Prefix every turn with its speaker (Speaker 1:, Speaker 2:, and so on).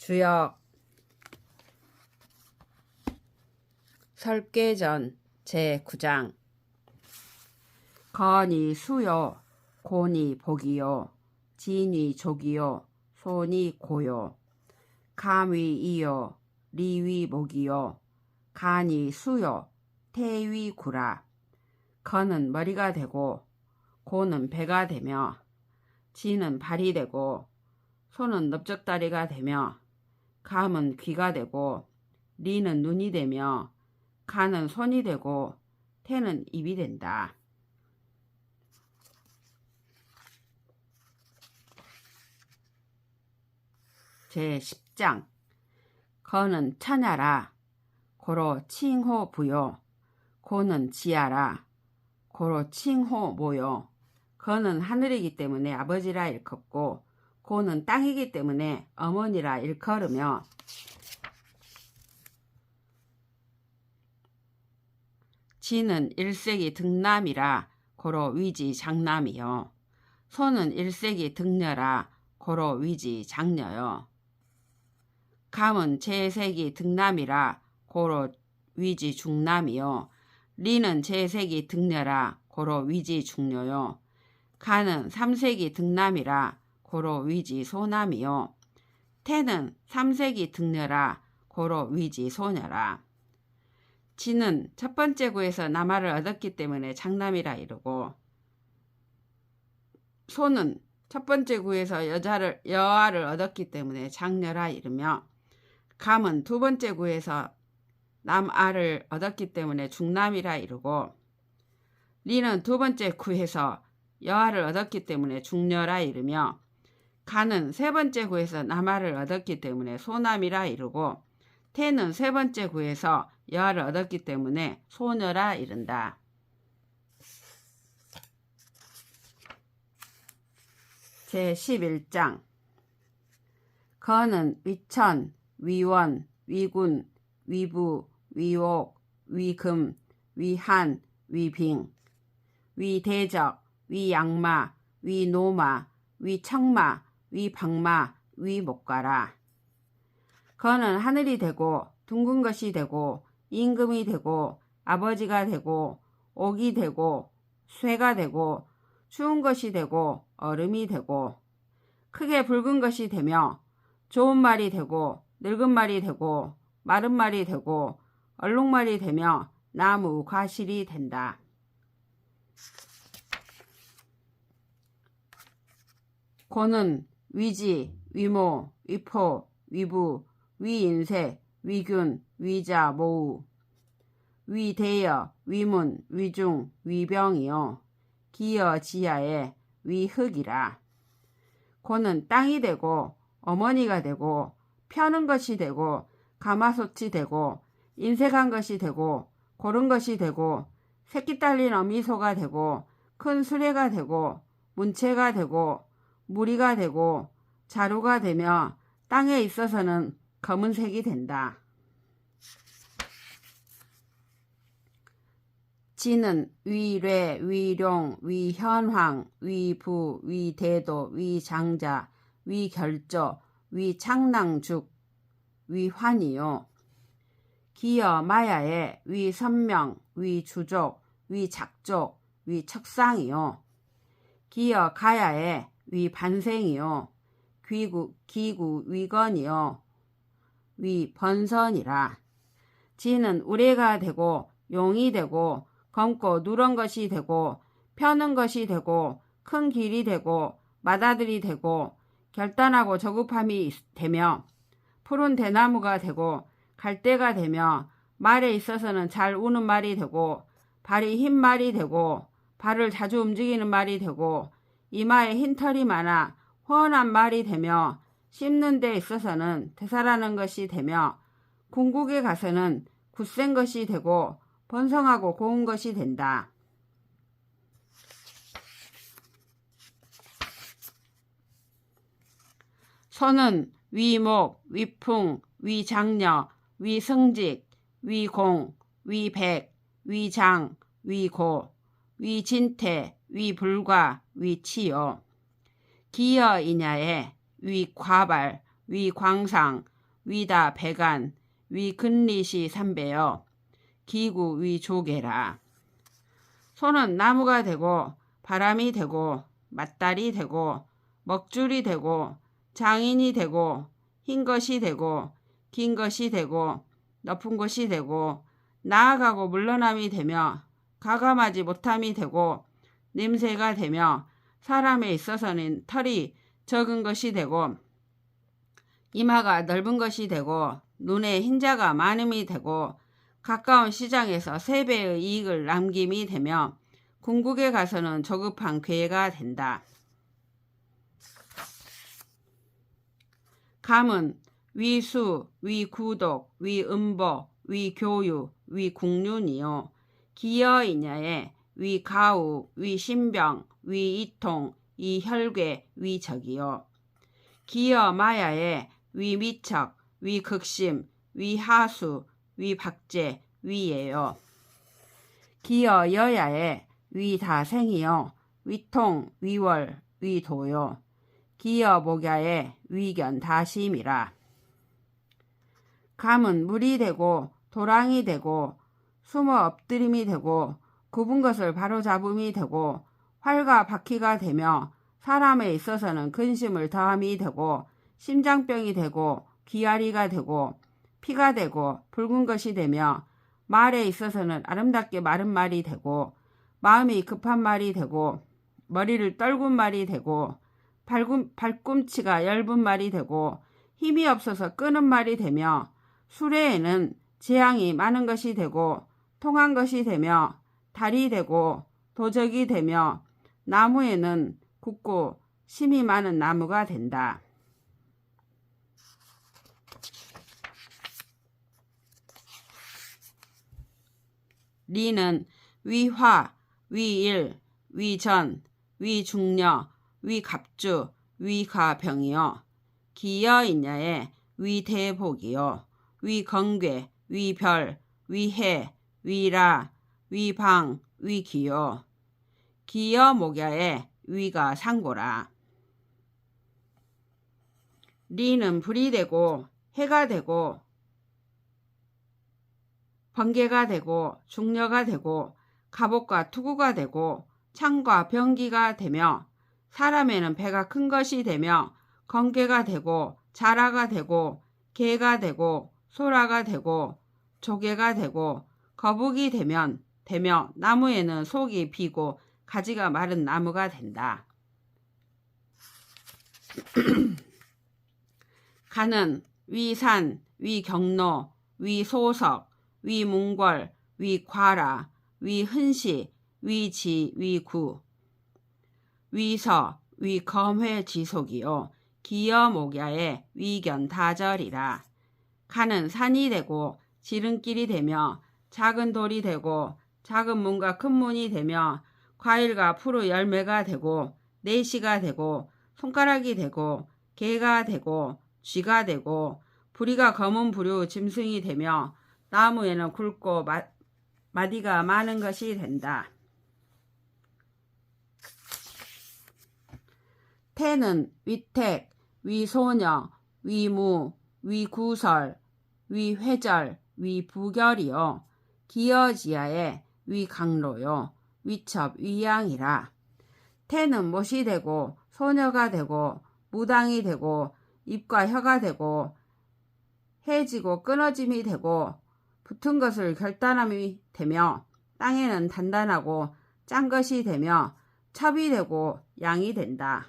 Speaker 1: 주역 설계전 제9장 건이 수요, 곤이 복이요, 진이 족이요, 손이 고요, 감위 이요, 리위 목이요, 간이 수요, 태위 구라. 건은 머리가 되고 고는 배가 되며 진은 발이 되고 손은 넓적다리가 되며 감은 귀가 되고 리는 눈이 되며 간은 손이 되고 태는 입이 된다. 제10장 건은 천하라 고로 칭호 부요, 고는 지하라 고로 칭호 모요. 건은 하늘이기 때문에 아버지라 일컫고 고는 땅이기 때문에 어머니라 일컬으며 진은 일색이 등남이라 고로 위지 장남이요, 손은 일색이 등녀라 고로 위지 장녀요. 감은 제색이 등남이라 고로 위지 중남이요, 리는 제색이 등녀라 고로 위지 중녀요. 간은 삼색이 등남이라 고로 위지 소남이요, 태는 삼색이 등녀라 고로 위지 소녀라. 진은 첫 번째 구에서 남아를 얻었기 때문에 장남이라 이르고 소는 첫 번째 구에서 여아를 얻었기 때문에 장녀라 이르며 감은 두 번째 구에서 남아를 얻었기 때문에 중남이라 이르고 리는 두 번째 구에서 여아를 얻었기 때문에 중녀라 이르며 간은 세 번째 구에서 남아를 얻었기 때문에 소남이라 이르고 태는 세 번째 구에서 여아를 얻었기 때문에 소녀라 이른다. 제11장 건은 위천, 위원, 위군, 위부, 위옥, 위금, 위한, 위빙, 위대적, 위양마, 위노마, 위청마, 위박마, 위목가라. 건은 하늘이 되고 둥근 것이 되고 임금이 되고 아버지가 되고 옥이 되고 쇠가 되고 추운 것이 되고 얼음이 되고 크게 붉은 것이 되며 좋은 말이 되고 늙은 말이 되고 마른 말이 되고 얼룩말이 되며 나무 과실이 된다. 고는 위지, 위모, 위포, 위부, 위인세, 위균, 위자, 모우, 위대여, 위문, 위중, 위병이요, 기여 지하에 위흑이라. 고는 땅이 되고 어머니가 되고 펴는 것이 되고 가마솥이 되고 인색한 것이 되고 고른 것이 되고 새끼 딸린 어미소가 되고 큰 수레가 되고 문체가 되고 무리가 되고 자루가 되며 땅에 있어서는 검은색이 된다. 진은 위례, 위룡, 위현황, 위부, 위대도, 위장자, 위결조, 위창낭죽, 위환이요. 기여 마야에 위선명, 위주족, 위작족, 위척상이요. 기여 가야에 위반생이요. 기구 위건이요. 위번선이라. 진은 우레가 되고 용이 되고 검고 누런 것이 되고 펴는 것이 되고 큰 길이 되고 맏아들이 되고 결단하고 저급함이 되며 푸른 대나무가 되고 갈대가 되며 말에 있어서는 잘 우는 말이 되고 발이 흰 말이 되고 발을 자주 움직이는 말이 되고 이마에 흰 털이 많아 훤한 말이 되며 씹는 데 있어서는 대사라는 것이 되며 궁극에 가서는 굳센 것이 되고 번성하고 고운 것이 된다. 소는 위목, 위풍, 위장녀, 위승직, 위공, 위백, 위장, 위고, 위진태, 위불과, 위치요. 기여이냐에 위과발, 위광상, 위다 배간, 위 근리시 삼배여, 기구 위 조개라. 소는 나무가 되고 바람이 되고 맞달이 되고 먹줄이 되고 장인이 되고 흰 것이 되고 긴 것이 되고 높은 것이 되고 나아가고 물러남이 되며 가감하지 못함이 되고 냄새가 되며 사람에 있어서는 털이 적은 것이 되고 이마가 넓은 것이 되고 눈에 흰자가 많음이 되고 가까운 시장에서 3배의 이익을 남김이 되며 궁극에 가서는 조급한 괴가 된다. 감은 위수, 위구독, 위음보, 위교유, 위국륜이요. 기여이냐에 위가우, 위신병, 위이통, 이혈괴, 위적이요. 기여마야에 위미척, 위극심, 위하수, 위박제, 위예요. 기여여야에 위다생이요. 위통, 위월, 위도요. 기여목야에 위견다심이라. 감은 물이 되고 도랑이 되고 숨어 엎드림이 되고 굽은 것을 바로잡음이 되고 활과 바퀴가 되며 사람에 있어서는 근심을 더함이 되고 심장병이 되고 귀아리가 되고 피가 되고 붉은 것이 되며 말에 있어서는 아름답게 마른 말이 되고 마음이 급한 말이 되고 머리를 떨군 말이 되고 발꿈치가 얇은 말이 되고 힘이 없어서 끄는 말이 되며 수레에는 재앙이 많은 것이 되고 통한 것이 되며 달이 되고 도적이 되며 나무에는 굵고 심이 많은 나무가 된다. 리는 위화, 위일, 위전, 위중녀, 위갑주, 위가병이요. 기여인야에 위대복이요. 위건괴, 위별, 위해, 위라, 위방, 위기요. 기여목야에 위가 상고라. 리는 불이 되고 해가 되고 번개가 되고 중녀가 되고 갑옷과 투구가 되고 창과 병기가 되며 사람에는 배가 큰 것이 되며 건개가 되고 자라가 되고 개가 되고 소라가 되고 조개가 되고 거북이 되며 나무에는 속이 비고 가지가 마른 나무가 된다. 가는 위산, 위경로, 위소석, 위문궐, 위과라, 위흔시, 위지, 위구, 위서, 위검회지속이요. 기여목야에 위견다절이라. 가는 산이 되고 지름길이 되며 작은 돌이 되고 작은 문과 큰 문이 되며 과일과 푸르 열매가 되고 내시가 되고 손가락이 되고 개가 되고 쥐가 되고 부리가 검은 부류 짐승이 되며 나무에는 굵고 마디가 많은 것이 된다. 태는 위택, 위소녀, 위무, 위구설, 위회절, 위부결이요. 기여지야에 위강로요. 위첩, 위양이라. 태는 못이 되고 소녀가 되고 무당이 되고 입과 혀가 되고 해지고 끊어짐이 되고 붙은 것을 결단함이 되며 땅에는 단단하고 짠 것이 되며 첩이 되고 양이 된다.